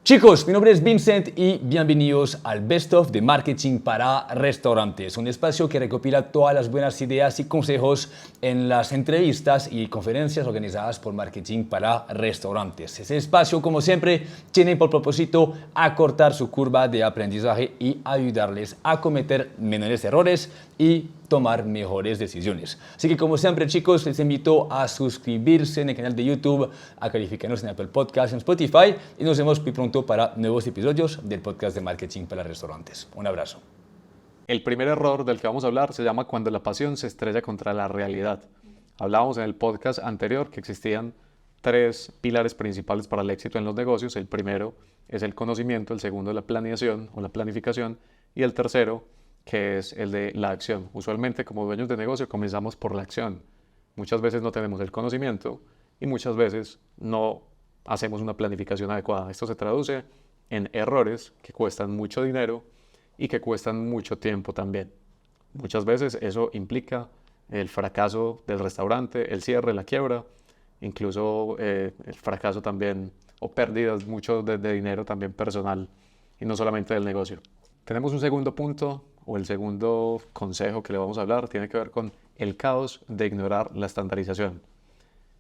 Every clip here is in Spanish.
Chicos, mi nombre es Vincent y bienvenidos al Best of de Marketing para Restaurantes, un espacio que recopila todas las buenas ideas y consejos en las entrevistas y conferencias organizadas por Marketing para Restaurantes. Ese espacio, como siempre, tiene por propósito acortar su curva de aprendizaje y ayudarles a cometer menores errores y tomar mejores decisiones. Así que, como siempre, chicos, les invito a suscribirse en el canal de YouTube, a calificarnos en Apple Podcasts, en Spotify, y nos vemos muy pronto para nuevos episodios del podcast de Marketing para Restaurantes. Un abrazo. El primer error del que vamos a hablar se llama cuando la pasión se estrella contra la realidad. Hablábamos en el podcast anterior que existían tres pilares principales para el éxito en los negocios. El primero es el conocimiento, el segundo la planeación o la planificación y el tercero que es el de la acción. Usualmente como dueños de negocio comenzamos por la acción. Muchas veces no tenemos el conocimiento y muchas veces no hacemos una planificación adecuada. Esto se traduce en errores que cuestan mucho dinero y que cuestan mucho tiempo también. Muchas veces eso implica el fracaso del restaurante, el cierre, la quiebra, incluso el fracaso también o pérdidas mucho de dinero también personal y no solamente del negocio. Tenemos un segundo punto o el segundo consejo que le vamos a hablar, tiene que ver con el caos de ignorar la estandarización.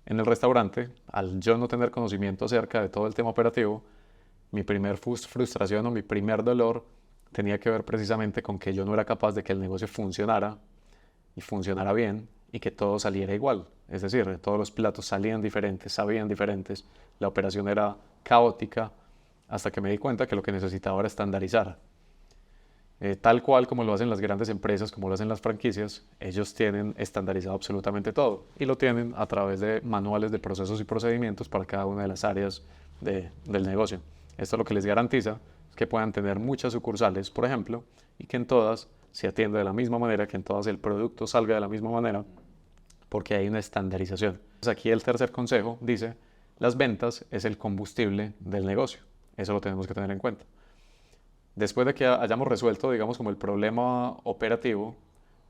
En el restaurante, al yo no tener conocimiento acerca de todo el tema operativo, mi primer frustración o mi primer dolor tenía que ver precisamente con que yo no era capaz de que el negocio funcionara y funcionara bien y que todo saliera igual. Es decir, todos los platos salían diferentes, sabían diferentes, la operación era caótica, hasta que me di cuenta que lo que necesitaba era estandarizar. Tal cual como lo hacen las grandes empresas, como lo hacen las franquicias, ellos tienen estandarizado absolutamente todo y lo tienen a través de manuales de procesos y procedimientos para cada una de las áreas del negocio. Esto lo que les garantiza es que puedan tener muchas sucursales, por ejemplo, y que en todas se atienda de la misma manera, que en todas el producto salga de la misma manera, porque hay una estandarización. Entonces aquí el tercer consejo dice, las ventas es el combustible del negocio. Eso lo tenemos que tener en cuenta. Después de que hayamos resuelto, digamos, como el problema operativo,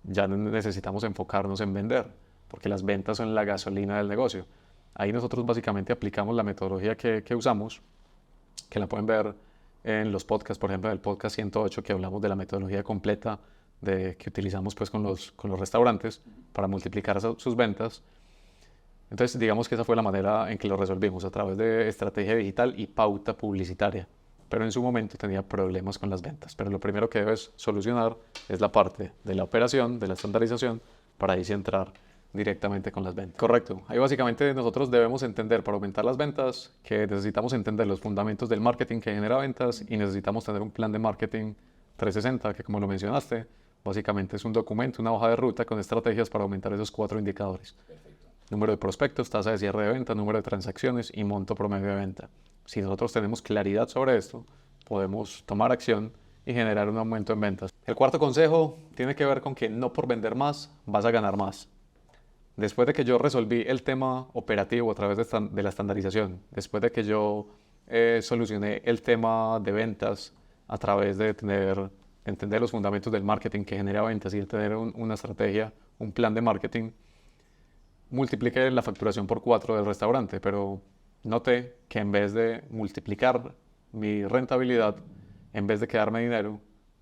ya necesitamos enfocarnos en vender, porque las ventas son la gasolina del negocio. Ahí nosotros básicamente aplicamos la metodología que usamos, que la pueden ver en los podcasts, por ejemplo, en el podcast 108, que hablamos de la metodología completa que utilizamos pues, con los restaurantes para multiplicar sus ventas. Entonces, digamos que esa fue la manera en que lo resolvimos, a través de estrategia digital y pauta publicitaria. Pero en su momento tenía problemas con las ventas. Pero lo primero que debes solucionar es la parte de la operación, de la estandarización, para ahí sí entrar directamente con las ventas. Correcto. Ahí básicamente nosotros debemos entender para aumentar las ventas que necesitamos entender los fundamentos del marketing que genera ventas y necesitamos tener un plan de marketing 360 que, como lo mencionaste, básicamente es un documento, una hoja de ruta con estrategias para aumentar esos 4 indicadores. Perfecto. Número de prospectos, tasa de cierre de venta, número de transacciones y monto promedio de venta. Si nosotros tenemos claridad sobre esto, podemos tomar acción y generar un aumento en ventas. El cuarto consejo tiene que ver con que no por vender más vas a ganar más. Después de que yo resolví el tema operativo a través de la estandarización, después de que yo solucioné el tema de ventas a través de entender los fundamentos del marketing que genera ventas y de tener una estrategia, un plan de marketing, multipliqué la facturación por 4 del restaurante, pero noté que en vez de multiplicar mi rentabilidad, en vez de quedarme dinero,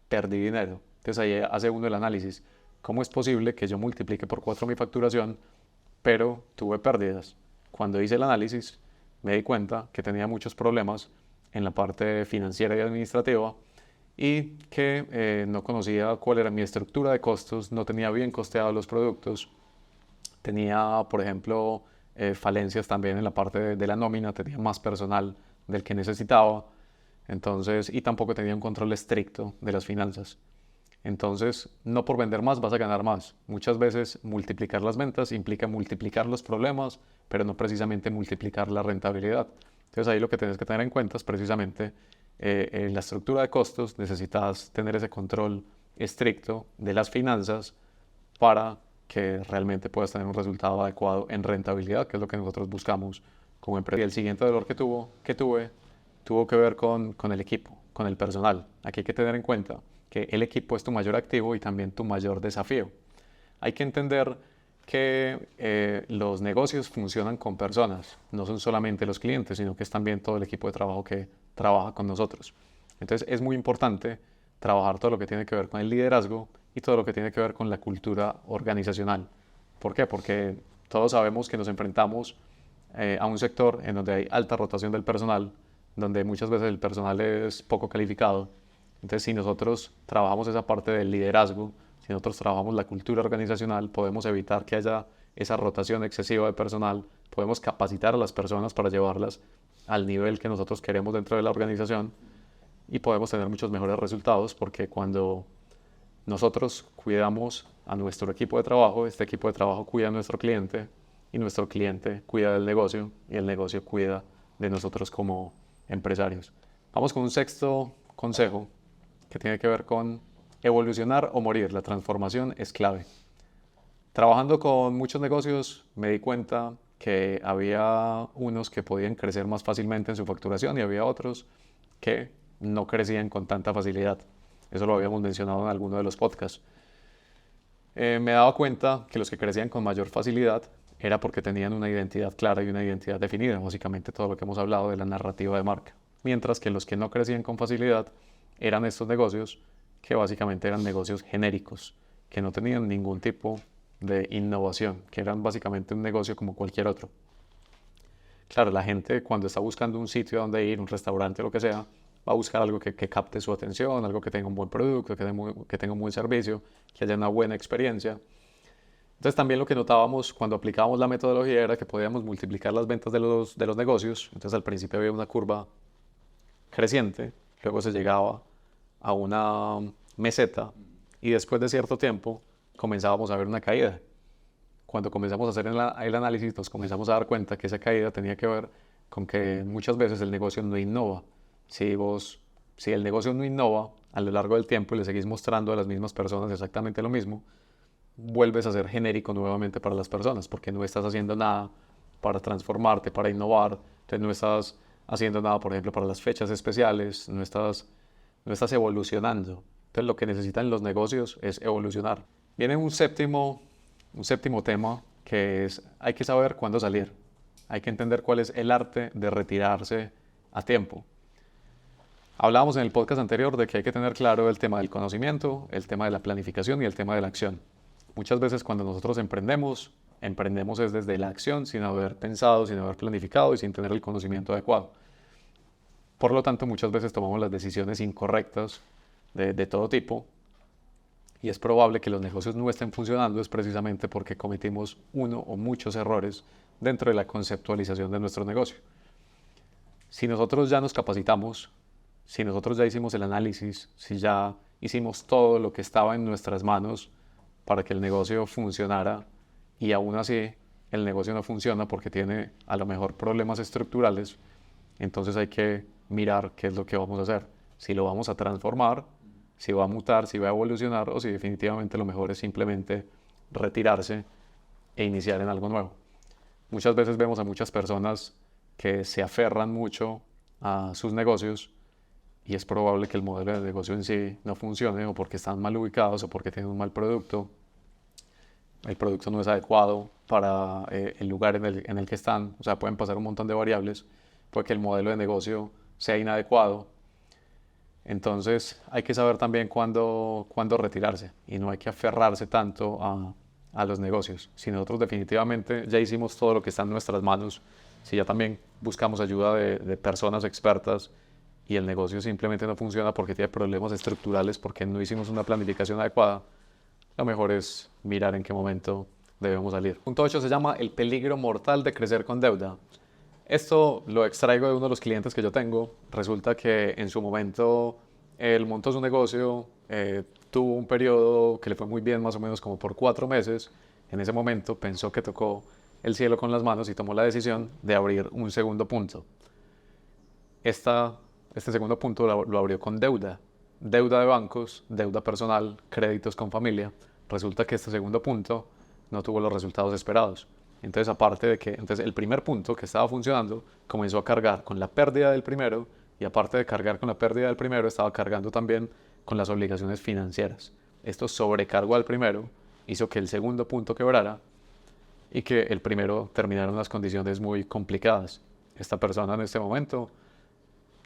perdí dinero. Entonces ahí hace uno el análisis. ¿Cómo es posible que yo multiplique por 4 mi facturación, pero tuve pérdidas? Cuando hice el análisis, me di cuenta que tenía muchos problemas en la parte financiera y administrativa y que no conocía cuál era mi estructura de costos, no tenía bien costeados los productos, tenía, por ejemplo, falencias también en la parte de la nómina, tenía más personal del que necesitaba, entonces, y tampoco tenía un control estricto de las finanzas. Entonces, no por vender más vas a ganar más. Muchas veces multiplicar las ventas implica multiplicar los problemas, pero no precisamente multiplicar la rentabilidad. Entonces, ahí lo que tienes que tener en cuenta es precisamente en la estructura de costos necesitas tener ese control estricto de las finanzas para que realmente puedas tener un resultado adecuado en rentabilidad, que es lo que nosotros buscamos como empresa. Y el siguiente dolor que tuve tuvo que ver con el equipo, con el personal. Aquí hay que tener en cuenta que el equipo es tu mayor activo y también tu mayor desafío. Hay que entender que los negocios funcionan con personas, no son solamente los clientes, sino que es también todo el equipo de trabajo que trabaja con nosotros. Entonces es muy importante trabajar todo lo que tiene que ver con el liderazgo y todo lo que tiene que ver con la cultura organizacional. ¿Por qué? Porque todos sabemos que nos enfrentamos a un sector en donde hay alta rotación del personal, donde muchas veces el personal es poco calificado. Entonces, si nosotros trabajamos esa parte del liderazgo, si nosotros trabajamos la cultura organizacional, podemos evitar que haya esa rotación excesiva de personal, podemos capacitar a las personas para llevarlas al nivel que nosotros queremos dentro de la organización y podemos tener muchos mejores resultados, porque cuando nosotros cuidamos a nuestro equipo de trabajo, este equipo de trabajo cuida a nuestro cliente y nuestro cliente cuida del negocio y el negocio cuida de nosotros como empresarios. Vamos con un sexto consejo que tiene que ver con evolucionar o morir. La transformación es clave. Trabajando con muchos negocios me di cuenta que había unos que podían crecer más fácilmente en su facturación y había otros que no crecían con tanta facilidad. Eso lo habíamos mencionado en alguno de los podcasts. Me daba cuenta que los que crecían con mayor facilidad era porque tenían una identidad clara y una identidad definida, básicamente todo lo que hemos hablado de la narrativa de marca. Mientras que los que no crecían con facilidad eran estos negocios que básicamente eran negocios genéricos, que no tenían ningún tipo de innovación, que eran básicamente un negocio como cualquier otro. Claro, la gente cuando está buscando un sitio donde ir, un restaurante, lo que sea, va a buscar algo que capte su atención, algo que tenga un buen producto, que tenga un buen servicio, que haya una buena experiencia. Entonces también lo que notábamos cuando aplicábamos la metodología era que podíamos multiplicar las ventas de los negocios. Entonces al principio había una curva creciente, luego se llegaba a una meseta y después de cierto tiempo comenzábamos a ver una caída. Cuando comenzamos a hacer el análisis nos comenzamos a dar cuenta que esa caída tenía que ver con que muchas veces el negocio no innova. Si el negocio no innova a lo largo del tiempo y le seguís mostrando a las mismas personas exactamente lo mismo, vuelves a ser genérico nuevamente para las personas, porque no estás haciendo nada para transformarte, para innovar. Entonces no estás haciendo nada, por ejemplo, para las fechas especiales, no estás evolucionando. Entonces lo que necesitan los negocios es evolucionar. Viene un séptimo tema, que es hay que saber cuándo salir. Hay que entender cuál es el arte de retirarse a tiempo. Hablábamos en el podcast anterior de que hay que tener claro el tema del conocimiento, el tema de la planificación y el tema de la acción. Muchas veces cuando nosotros emprendemos es desde la acción sin haber pensado, sin haber planificado y sin tener el conocimiento adecuado. Por lo tanto, muchas veces tomamos las decisiones incorrectas de todo tipo y es probable que los negocios no estén funcionando es precisamente porque cometimos uno o muchos errores dentro de la conceptualización de nuestro negocio. Si nosotros ya nos capacitamos, si nosotros ya hicimos el análisis, si ya hicimos todo lo que estaba en nuestras manos para que el negocio funcionara y aún así el negocio no funciona porque tiene a lo mejor problemas estructurales, entonces hay que mirar qué es lo que vamos a hacer. Si lo vamos a transformar, si va a mutar, si va a evolucionar o si definitivamente lo mejor es simplemente retirarse e iniciar en algo nuevo. Muchas veces vemos a muchas personas que se aferran mucho a sus negocios y es probable que el modelo de negocio en sí no funcione o porque están mal ubicados o porque tienen un mal producto. El producto no es adecuado para el lugar en el que están. O sea, pueden pasar un montón de variables. Puede que el modelo de negocio sea inadecuado. Entonces hay que saber también cuándo retirarse y no hay que aferrarse tanto a los negocios. Si nosotros definitivamente ya hicimos todo lo que está en nuestras manos, si ya también buscamos ayuda de personas expertas y el negocio simplemente no funciona porque tiene problemas estructurales, porque no hicimos una planificación adecuada, lo mejor es mirar en qué momento debemos salir. Punto 8 se llama el peligro mortal de crecer con deuda. Esto lo extraigo de uno de los clientes que yo tengo. Resulta que en su momento él montó su negocio, tuvo un periodo que le fue muy bien, más o menos como por 4 meses. En ese momento pensó que tocó el cielo con las manos y tomó la decisión de abrir un segundo punto. Este segundo punto lo abrió con deuda de bancos, deuda personal, créditos con familia. Resulta que este segundo punto no tuvo los resultados esperados. Entonces, aparte de que el primer punto que estaba funcionando comenzó a cargar con la pérdida del primero y aparte de cargar con la pérdida del primero, estaba cargando también con las obligaciones financieras. Esto sobrecargó al primero, hizo que el segundo punto quebrara y que el primero terminara en unas condiciones muy complicadas. Esta persona en este momento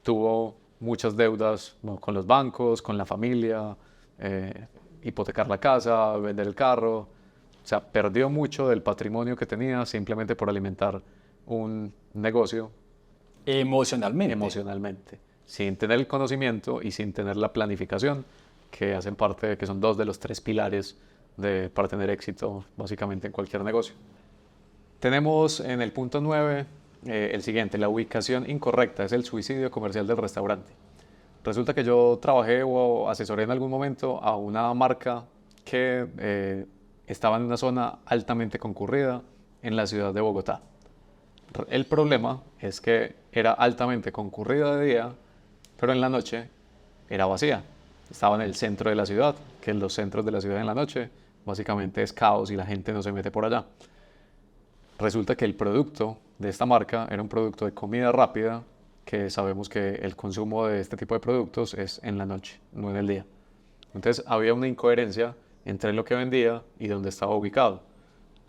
tuvo muchas deudas, ¿no?, con los bancos, con la familia, hipotecar la casa, vender el carro. O sea, perdió mucho del patrimonio que tenía simplemente por alimentar un negocio emocionalmente, sin tener el conocimiento y sin tener la planificación, que hacen parte, que son dos de los tres pilares para tener éxito básicamente en cualquier negocio. Tenemos en el punto 9 el siguiente: la ubicación incorrecta es el suicidio comercial del restaurante. Resulta que yo trabajé o asesoré en algún momento a una marca que estaba en una zona altamente concurrida en la ciudad de Bogotá. El problema es que era altamente concurrida de día, pero en la noche era vacía. Estaba en el centro de la ciudad, que en los centros de la ciudad en la noche básicamente es caos y la gente no se mete por allá. Resulta que el producto de esta marca era un producto de comida rápida, que sabemos que el consumo de este tipo de productos es en la noche, no en el día. Entonces había una incoherencia entre lo que vendía y dónde estaba ubicado.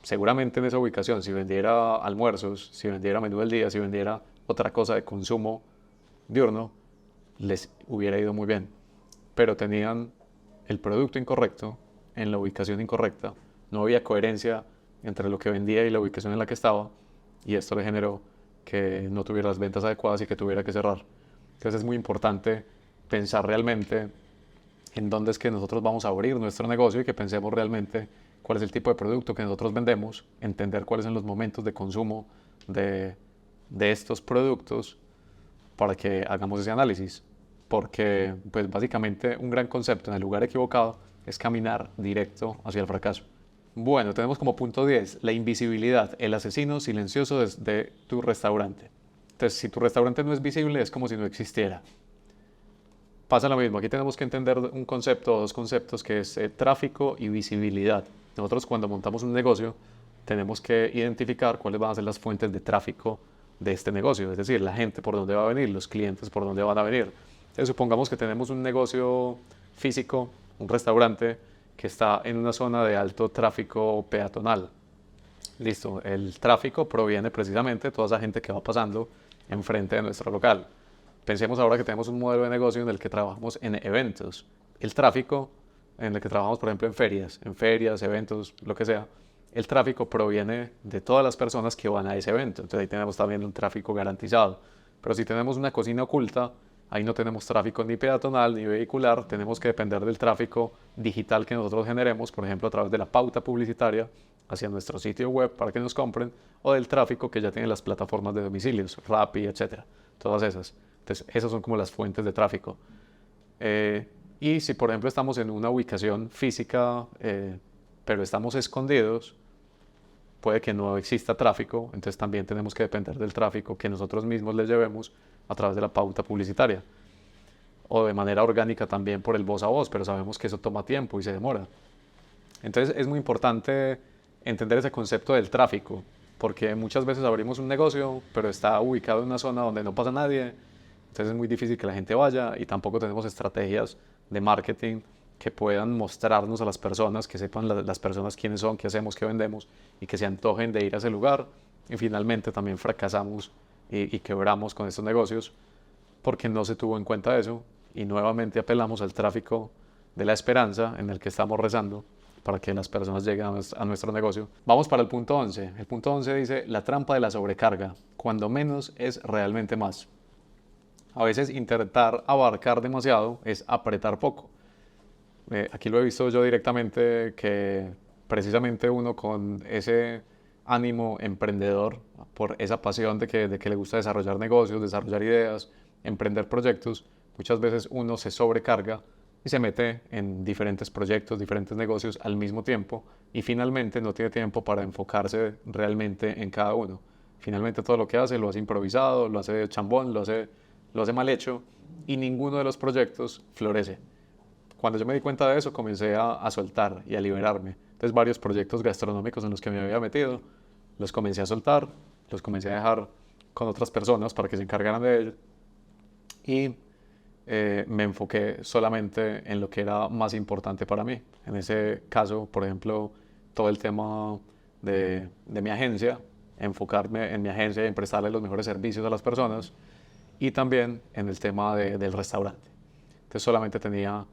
Seguramente en esa ubicación, si vendiera almuerzos, si vendiera menú del día, si vendiera otra cosa de consumo diurno, les hubiera ido muy bien. Pero tenían el producto incorrecto en la ubicación incorrecta. No había coherencia entre lo que vendía y la ubicación en la que estaba, y esto le generó que no tuviera las ventas adecuadas y que tuviera que cerrar. Entonces es muy importante pensar realmente en dónde es que nosotros vamos a abrir nuestro negocio y que pensemos realmente cuál es el tipo de producto que nosotros vendemos, entender cuáles son los momentos de consumo de estos productos para que hagamos ese análisis. Porque pues básicamente un gran concepto en el lugar equivocado es caminar directo hacia el fracaso. Bueno, tenemos como punto 10 la invisibilidad, el asesino silencioso de tu restaurante. Entonces, si tu restaurante no es visible, es como si no existiera. Pasa lo mismo, aquí tenemos que entender un concepto o dos conceptos, que es tráfico y visibilidad. Nosotros cuando montamos un negocio tenemos que identificar cuáles van a ser las fuentes de tráfico de este negocio, es decir, la gente por dónde va a venir, los clientes por dónde van a venir. Entonces, supongamos que tenemos un negocio físico, un restaurante que está en una zona de alto tráfico peatonal. Listo, el tráfico proviene precisamente de toda esa gente que va pasando enfrente de nuestro local. Pensemos ahora que tenemos un modelo de negocio en el que trabajamos en eventos. El tráfico en el que trabajamos, por ejemplo, en ferias, eventos, lo que sea, el tráfico proviene de todas las personas que van a ese evento. Entonces ahí tenemos también un tráfico garantizado. Pero si tenemos una cocina oculta, ahí no tenemos tráfico ni peatonal ni vehicular, tenemos que depender del tráfico digital que nosotros generemos, por ejemplo, a través de la pauta publicitaria hacia nuestro sitio web para que nos compren, o del tráfico que ya tienen las plataformas de domicilios, Rappi, etcétera, todas esas. Entonces, esas son como las fuentes de tráfico. Y si, por ejemplo, estamos en una ubicación física, pero estamos escondidos, puede que no exista tráfico, entonces también tenemos que depender del tráfico que nosotros mismos les llevemos a través de la pauta publicitaria. O de manera orgánica también por el voz a voz, pero sabemos que eso toma tiempo y se demora. Entonces es muy importante entender ese concepto del tráfico, porque muchas veces abrimos un negocio, pero está ubicado en una zona donde no pasa nadie, entonces es muy difícil que la gente vaya, y tampoco tenemos estrategias de marketing que puedan mostrarnos a las personas, que sepan las personas quiénes son, qué hacemos, qué vendemos, y que se antojen de ir a ese lugar. Y finalmente también fracasamos y quebramos con estos negocios porque no se tuvo en cuenta eso, y nuevamente apelamos al tráfico de la esperanza en el que estamos rezando para que las personas lleguen a nuestro negocio. Vamos para el punto 11. El punto 11 dice: la trampa de la sobrecarga. Cuando menos es realmente más. A veces intentar abarcar demasiado es apretar poco. Aquí lo he visto yo directamente, que precisamente uno con ese ánimo emprendedor, por esa pasión de que le gusta desarrollar negocios, desarrollar ideas, emprender proyectos, muchas veces uno se sobrecarga y se mete en diferentes proyectos, diferentes negocios al mismo tiempo, y finalmente no tiene tiempo para enfocarse realmente en cada uno. Finalmente todo lo que hace lo hace improvisado, lo hace chambón, lo hace mal hecho, y ninguno de los proyectos florece. Cuando yo me di cuenta de eso, comencé a soltar y a liberarme. Entonces, varios proyectos gastronómicos en los que me había metido, los comencé a soltar, los comencé a dejar con otras personas para que se encargaran de ellos, y me enfoqué solamente en lo que era más importante para mí. En ese caso, por ejemplo, todo el tema de mi agencia, enfocarme en mi agencia y en prestarle los mejores servicios a las personas, y también en el tema del restaurante. Entonces solamente tenía,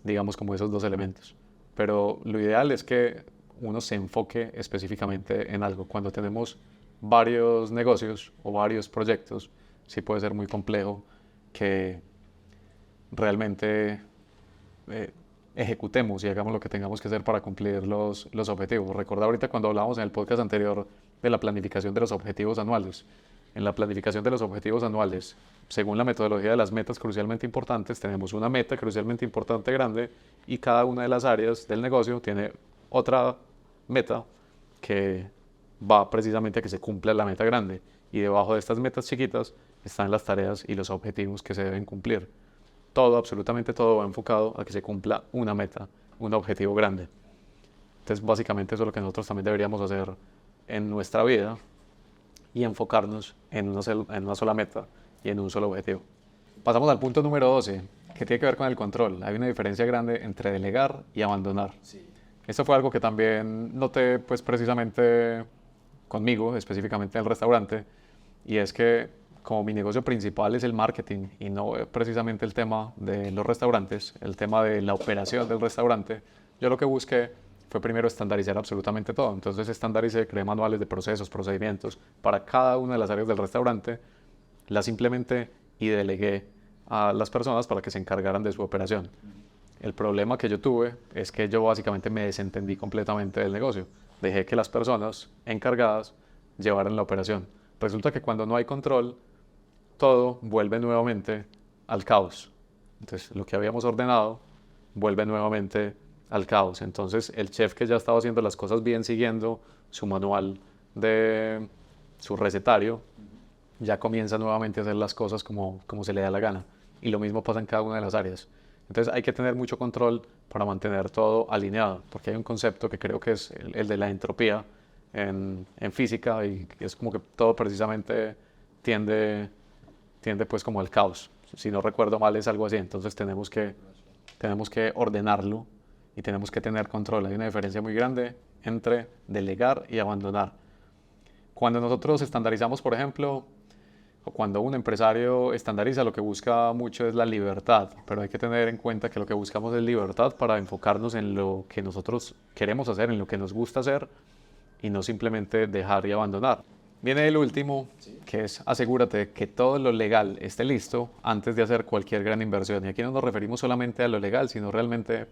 digamos, como esos dos elementos. Pero lo ideal es que uno se enfoque específicamente en algo. Cuando tenemos varios negocios o varios proyectos, sí puede ser muy complejo que realmente ejecutemos y hagamos lo que tengamos que hacer para cumplir los objetivos. Recuerda ahorita cuando hablábamos en el podcast anterior de la planificación de los objetivos anuales. En la planificación de los objetivos anuales, según la metodología de las metas crucialmente importantes, tenemos una meta crucialmente importante grande y cada una de las áreas del negocio tiene otra meta que va precisamente a que se cumpla la meta grande. Y debajo de estas metas chiquitas están las tareas y los objetivos que se deben cumplir. Todo, absolutamente todo va enfocado a que se cumpla una meta, un objetivo grande. Entonces, básicamente eso es lo que nosotros también deberíamos hacer en nuestra vida y enfocarnos en una sola meta y en un solo objetivo. Pasamos al punto número 12, que tiene que ver con el control. Hay una diferencia grande entre delegar y abandonar. Sí. Esto fue algo que también noté, pues, precisamente conmigo, específicamente en el restaurante, y es que como mi negocio principal es el marketing y no precisamente el tema de los restaurantes, el tema de la operación del restaurante, yo lo que busqué fue primero estandarizar absolutamente todo. Entonces estandaricé, creé manuales de procesos, procedimientos para cada una de las áreas del restaurante, las implementé y delegué a las personas para que se encargaran de su operación. El problema que yo tuve es que yo básicamente me desentendí completamente del negocio. Dejé que las personas encargadas llevaran la operación. Resulta que cuando no hay control, todo vuelve nuevamente al caos. Entonces, lo que habíamos ordenado vuelve nuevamente al caos. Entonces, el chef que ya estaba haciendo las cosas bien, siguiendo su manual de su recetario, ya comienza nuevamente a hacer las cosas como se le da la gana. Y lo mismo pasa en cada una de las áreas. Entonces, hay que tener mucho control para mantener todo alineado, porque hay un concepto que creo que es el de la entropía en física, y es como que todo precisamente tiende pues como al caos. Si no recuerdo mal es algo así. Entonces tenemos que ordenarlo y tenemos que tener control. Hay una diferencia muy grande entre delegar y abandonar. Cuando nosotros estandarizamos, por ejemplo, o cuando un empresario estandariza, lo que busca mucho es la libertad, pero hay que tener en cuenta que lo que buscamos es libertad para enfocarnos en lo que nosotros queremos hacer, en lo que nos gusta hacer, y no simplemente dejar y abandonar. Viene el último, que es asegúrate que todo lo legal esté listo antes de hacer cualquier gran inversión. Y aquí no nos referimos solamente a lo legal, sino realmente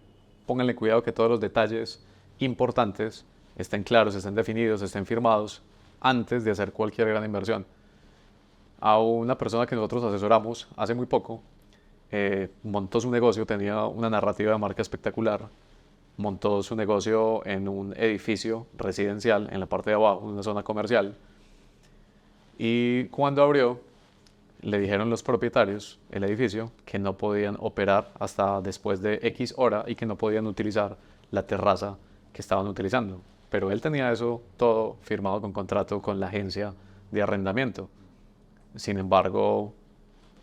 pónganle cuidado que todos los detalles importantes estén claros, estén definidos, estén firmados antes de hacer cualquier gran inversión. A una persona que nosotros asesoramos hace muy poco, montó su negocio, tenía una narrativa de marca espectacular, montó su negocio en un edificio residencial en la parte de abajo, en una zona comercial. Y cuando abrió, le dijeron los propietarios del edificio que no podían operar hasta después de X hora y que no podían utilizar la terraza que estaban utilizando. Pero él tenía eso todo firmado con contrato con la agencia de arrendamiento. Sin embargo,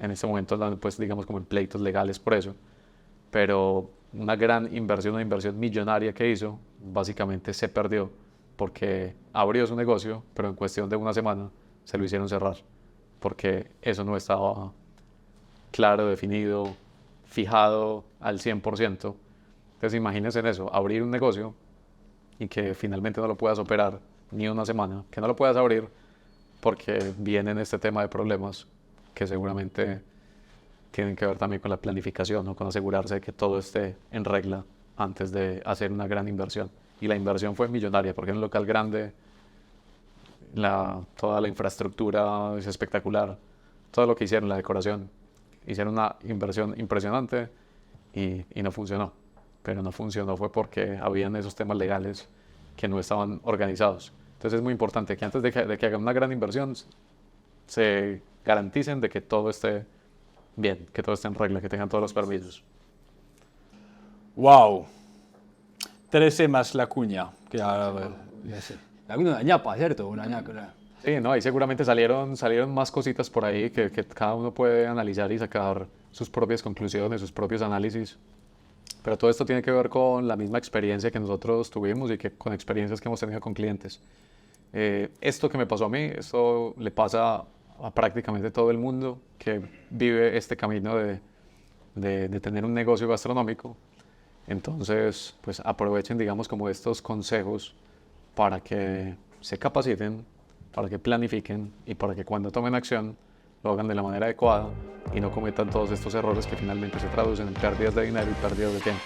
en este momento andan, pues, digamos, como en pleitos legales por eso. Pero una gran inversión, una inversión millonaria que hizo, básicamente se perdió porque abrió su negocio, pero en cuestión de una semana se lo hicieron cerrar, porque eso no estaba claro, definido, fijado al 100%. Entonces imagínense en eso, abrir un negocio y que finalmente no lo puedas operar ni una semana, que no lo puedas abrir porque vienen este tema de problemas que seguramente tienen que ver también con la planificación, ¿no? Con asegurarse de que todo esté en regla antes de hacer una gran inversión. Y la inversión fue millonaria, porque en un local grande toda la infraestructura es espectacular, todo lo que hicieron, la decoración, hicieron una inversión impresionante y no funcionó. Pero no funcionó fue porque habían esos temas legales que no estaban organizados. Entonces es muy importante que antes de que hagan una gran inversión se garanticen de que todo esté bien, que todo esté en regla, que tengan todos los permisos. ¡Wow! 13 más la cuña. Que ahora, La cuña una ñapa, ¿cierto? Una ñapa. Sí, no, ahí seguramente salieron más cositas por ahí que cada uno puede analizar y sacar sus propias conclusiones, sus propios análisis. Pero todo esto tiene que ver con la misma experiencia que nosotros tuvimos y que con experiencias que hemos tenido con clientes. Esto que me pasó a mí, esto le pasa a prácticamente todo el mundo que vive este camino de tener un negocio gastronómico. Entonces, pues aprovechen, digamos, como estos consejos para que se capaciten, para que planifiquen y para que cuando tomen acción lo hagan de la manera adecuada y no cometan todos estos errores que finalmente se traducen en pérdidas de dinero y pérdidas de tiempo.